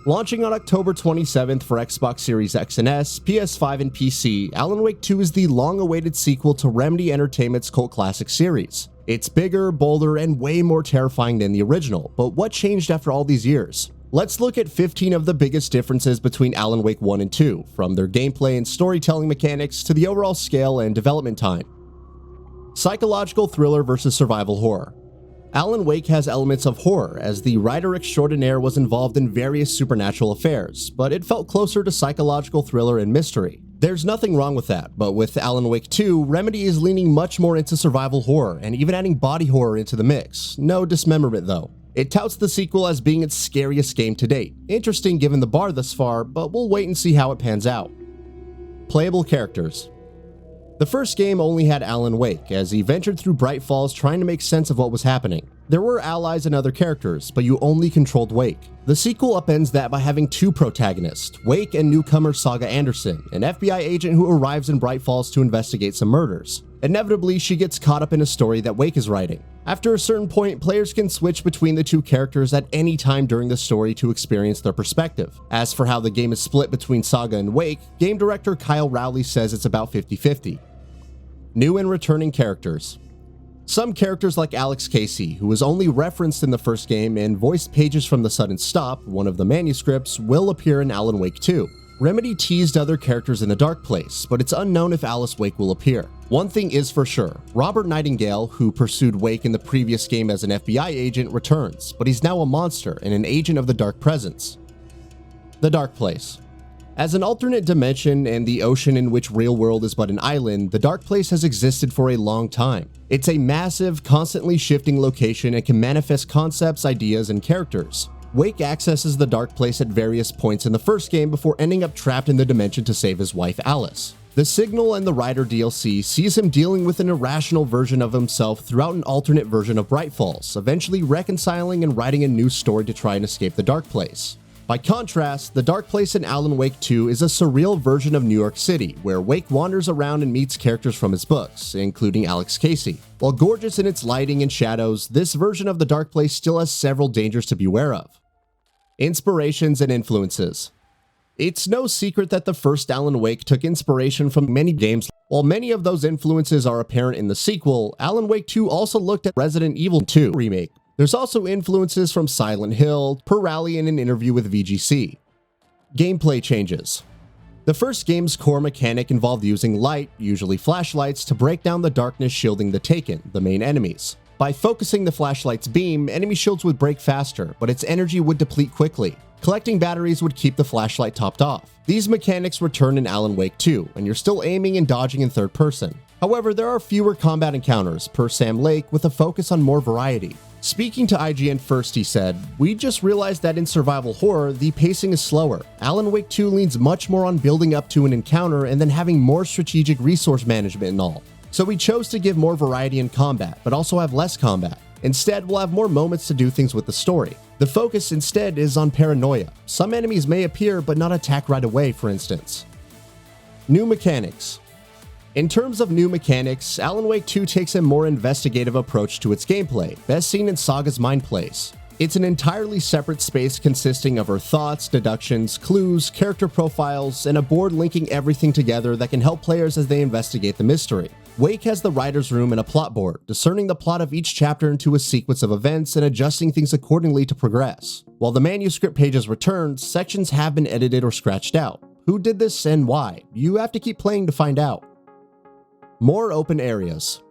Launching on October 27th for Xbox Series X and S, PS5 and PC, Alan Wake 2 is the long-awaited sequel to Remedy Entertainment's cult classic series. It's bigger, bolder, and way more terrifying than the original, but what changed after all these years? Let's look at 15 of the biggest differences between Alan Wake 1 and 2, from their gameplay and storytelling mechanics to the overall scale and development time. Psychological thriller versus survival horror. Alan Wake has elements of horror, as the writer extraordinaire was involved in various supernatural affairs, but it felt closer to psychological thriller and mystery. There's nothing wrong with that, but with Alan Wake 2, Remedy is leaning much more into survival horror and even adding body horror into the mix. No dismemberment though. It touts the sequel as being its scariest game to date. Interesting given the bar thus far, but we'll wait and see how it pans out. Playable characters. The first game only had Alan Wake, as he ventured through Bright Falls trying to make sense of what was happening. There were allies and other characters, but you only controlled Wake. The sequel upends that by having two protagonists, Wake and newcomer Saga Anderson, an FBI agent who arrives in Bright Falls to investigate some murders. Inevitably, she gets caught up in a story that Wake is writing. After a certain point, players can switch between the two characters at any time during the story to experience their perspective. As for how the game is split between Saga and Wake, game director Kyle Rowley says it's about 50-50. New and returning characters. Some characters like Alex Casey, who was only referenced in the first game and voiced pages from The Sudden Stop, one of the manuscripts, will appear in Alan Wake 2. Remedy teased other characters in The Dark Place, but it's unknown if Alice Wake will appear. One thing is for sure, Robert Nightingale, who pursued Wake in the previous game as an FBI agent, returns, but he's now a monster and an agent of the Dark Presence. The Dark Place. As an alternate dimension and the ocean in which real world is but an island, the Dark Place has existed for a long time. It's a massive, constantly shifting location and can manifest concepts, ideas, and characters. Wake accesses the Dark Place at various points in the first game before ending up trapped in the dimension to save his wife Alice. The Signal and the Rider DLC sees him dealing with an irrational version of himself throughout an alternate version of Bright Falls, eventually reconciling and writing a new story to try and escape the Dark Place. By contrast, the Dark Place in Alan Wake 2 is a surreal version of New York City, where Wake wanders around and meets characters from his books, including Alex Casey. While gorgeous in its lighting and shadows, this version of the Dark Place still has several dangers to be aware of. Inspirations and influences. It's no secret that the first Alan Wake took inspiration from many games. While many of those influences are apparent in the sequel, Alan Wake 2 also looked at Resident Evil 2 remake. There's also influences from Silent Hill, per Rally in an interview with VGC. Gameplay changes. The first game's core mechanic involved using light, usually flashlights, to break down the darkness shielding the Taken, the main enemies. By focusing the flashlight's beam, enemy shields would break faster, but its energy would deplete quickly. Collecting batteries would keep the flashlight topped off. These mechanics return in Alan Wake 2, and you're still aiming and dodging in third person. However, there are fewer combat encounters, per Sam Lake, with a focus on more variety. Speaking to IGN first, he said, "We just realized that in survival horror, the pacing is slower. Alan Wake 2 leans much more on building up to an encounter and then having more strategic resource management and all. So we chose to give more variety in combat, but also have less combat. Instead, we'll have more moments to do things with the story. The focus instead is on paranoia. Some enemies may appear but not attack right away, for instance." New mechanics. In terms of new mechanics, Alan Wake 2 takes a more investigative approach to its gameplay, best seen in Saga's Mind Place. It's an entirely separate space consisting of her thoughts, deductions, clues, character profiles, and a board linking everything together that can help players as they investigate the mystery. Wake has the writer's room and a plot board, discerning the plot of each chapter into a sequence of events and adjusting things accordingly to progress. While the manuscript pages return, sections have been edited or scratched out. Who did this and why? You have to keep playing to find out. More open areas.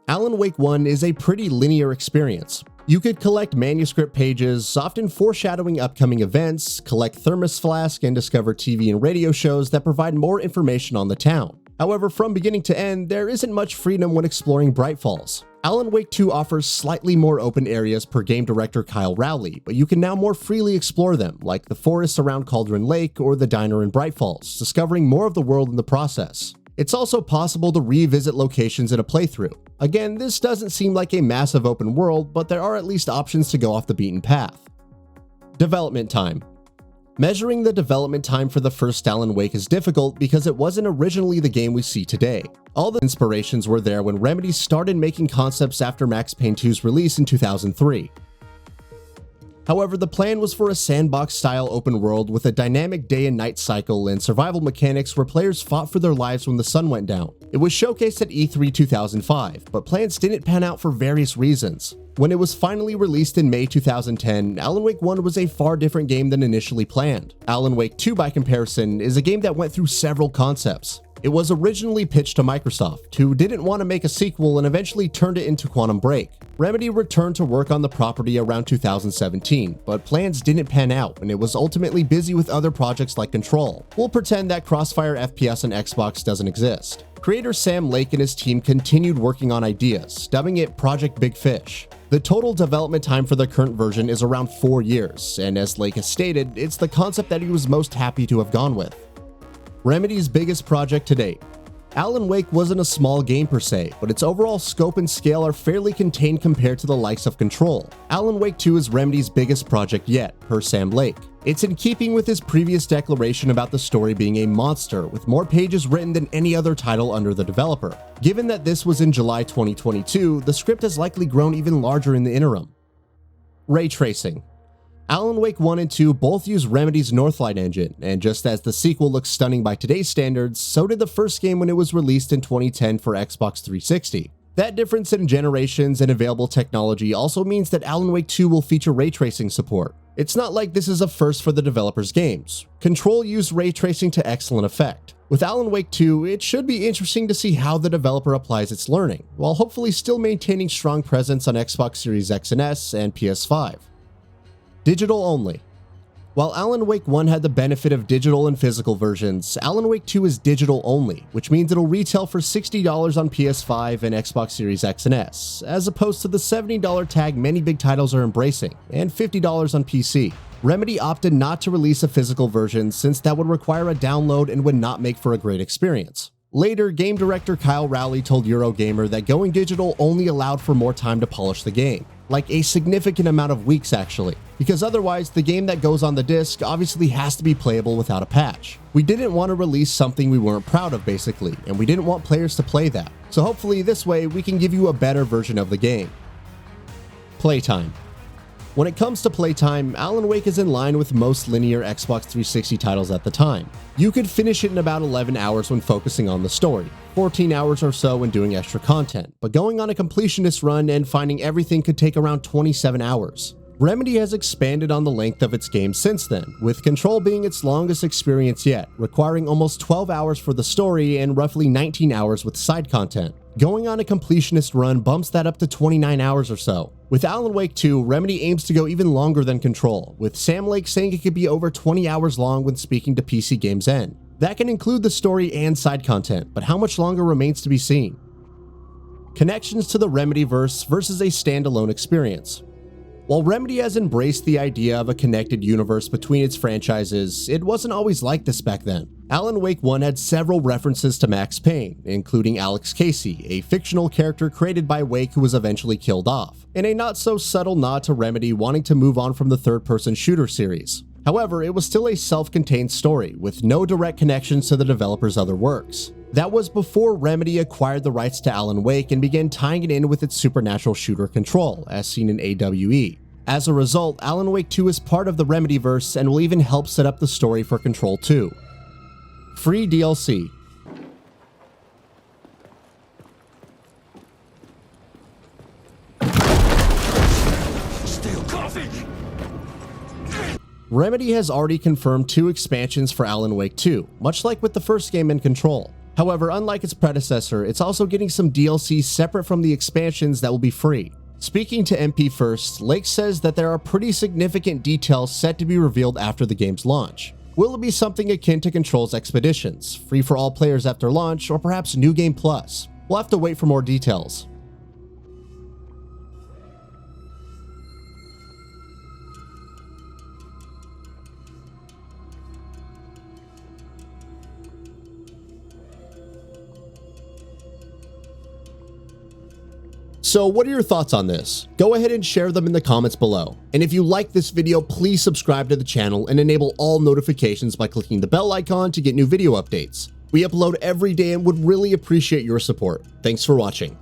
Alan Wake 1 is a pretty linear experience. You could collect manuscript pages, often foreshadowing upcoming events, collect thermos flask, and discover TV and radio shows that provide more information on the town. However, from beginning to end, there isn't much freedom when exploring Bright Falls. Alan Wake 2 offers slightly more open areas per game director Kyle Rowley, but you can now more freely explore them, like the forests around Cauldron Lake or the diner in Bright Falls, discovering more of the world in the process. It's also possible to revisit locations in a playthrough. Again, this doesn't seem like a massive open world, but there are at least options to go off the beaten path. Development time. Measuring the development time for the first Alan Wake is difficult because it wasn't originally the game we see today. All the inspirations were there when Remedy started making concepts after Max Payne 2's release in 2003. However, the plan was for a sandbox-style open world with a dynamic day and night cycle and survival mechanics where players fought for their lives when the sun went down. It was showcased at E3 2005, but plans didn't pan out for various reasons. When it was finally released in May 2010, Alan Wake 1 was a far different game than initially planned. Alan Wake 2, by comparison, is a game that went through several concepts. It was originally pitched to Microsoft, who didn't want to make a sequel and eventually turned it into Quantum Break. Remedy returned to work on the property around 2017, but plans didn't pan out and it was ultimately busy with other projects like Control. We'll pretend that Crossfire FPS on Xbox doesn't exist. Creator Sam Lake and his team continued working on ideas, dubbing it Project Big Fish. The total development time for the current version is around 4 years, and as Lake has stated, it's the concept that he was most happy to have gone with. Remedy's biggest project to date. Alan Wake wasn't a small game per se, but its overall scope and scale are fairly contained compared to the likes of Control. Alan Wake 2 is Remedy's biggest project yet, per Sam Lake. It's in keeping with his previous declaration about the story being a monster, with more pages written than any other title under the developer. Given that this was in July 2022, the script has likely grown even larger in the interim. Ray tracing. Alan Wake 1 and 2 both use Remedy's Northlight engine, and just as the sequel looks stunning by today's standards, so did the first game when it was released in 2010 for Xbox 360. That difference in generations and available technology also means that Alan Wake 2 will feature ray tracing support. It's not like this is a first for the developer's games. Control used ray tracing to excellent effect. With Alan Wake 2, it should be interesting to see how the developer applies its learning, while hopefully still maintaining strong presence on Xbox Series X and S and PS5. Digital only. While Alan Wake 1 had the benefit of digital and physical versions, Alan Wake 2 is digital only, which means it'll retail for $60 on PS5 and Xbox Series X and S, as opposed to the $70 tag many big titles are embracing, and $50 on PC. Remedy opted not to release a physical version since that would require a download and would not make for a great experience. Later, game director Kyle Rowley told Eurogamer that going digital only allowed for more time to polish the game. Like a significant amount of weeks actually, because otherwise the game that goes on the disc obviously has to be playable without a patch. We didn't want to release something we weren't proud of basically, and we didn't want players to play that. So hopefully this way we can give you a better version of the game. Playtime. When it comes to playtime, Alan Wake is in line with most linear Xbox 360 titles at the time. You could finish it in about 11 hours when focusing on the story, 14 hours or so when doing extra content, but going on a completionist run and finding everything could take around 27 hours. Remedy has expanded on the length of its games since then, with Control being its longest experience yet, requiring almost 12 hours for the story and roughly 19 hours with side content. Going on a completionist run bumps that up to 29 hours or so. With Alan Wake 2, Remedy aims to go even longer than Control, with Sam Lake saying it could be over 20 hours long when speaking to PC Games N. That can include the story and side content, but how much longer remains to be seen. Connections to the Remedyverse versus a standalone experience. While Remedy has embraced the idea of a connected universe between its franchises, it wasn't always like this back then. Alan Wake 1 had several references to Max Payne, including Alex Casey, a fictional character created by Wake who was eventually killed off, and a not-so-subtle nod to Remedy wanting to move on from the third-person shooter series. However, it was still a self-contained story, with no direct connections to the developer's other works. That was before Remedy acquired the rights to Alan Wake and began tying it in with its supernatural shooter Control, as seen in AWE. As a result, Alan Wake 2 is part of the Remedyverse and will even help set up the story for Control 2. Free DLC. Steal coffee! Remedy has already confirmed 2 expansions for Alan Wake 2, much like with the first game in Control. However, unlike its predecessor, it's also getting some DLC separate from the expansions that will be free. Speaking to MP First, Lake says that there are pretty significant details set to be revealed after the game's launch. Will it be something akin to Control's Expeditions, free for all players after launch, or perhaps New Game Plus? We'll have to wait for more details. So what are your thoughts on this? Go ahead and share them in the comments below. And if you like this video, please subscribe to the channel and enable all notifications by clicking the bell icon to get new video updates. We upload every day and would really appreciate your support. Thanks for watching.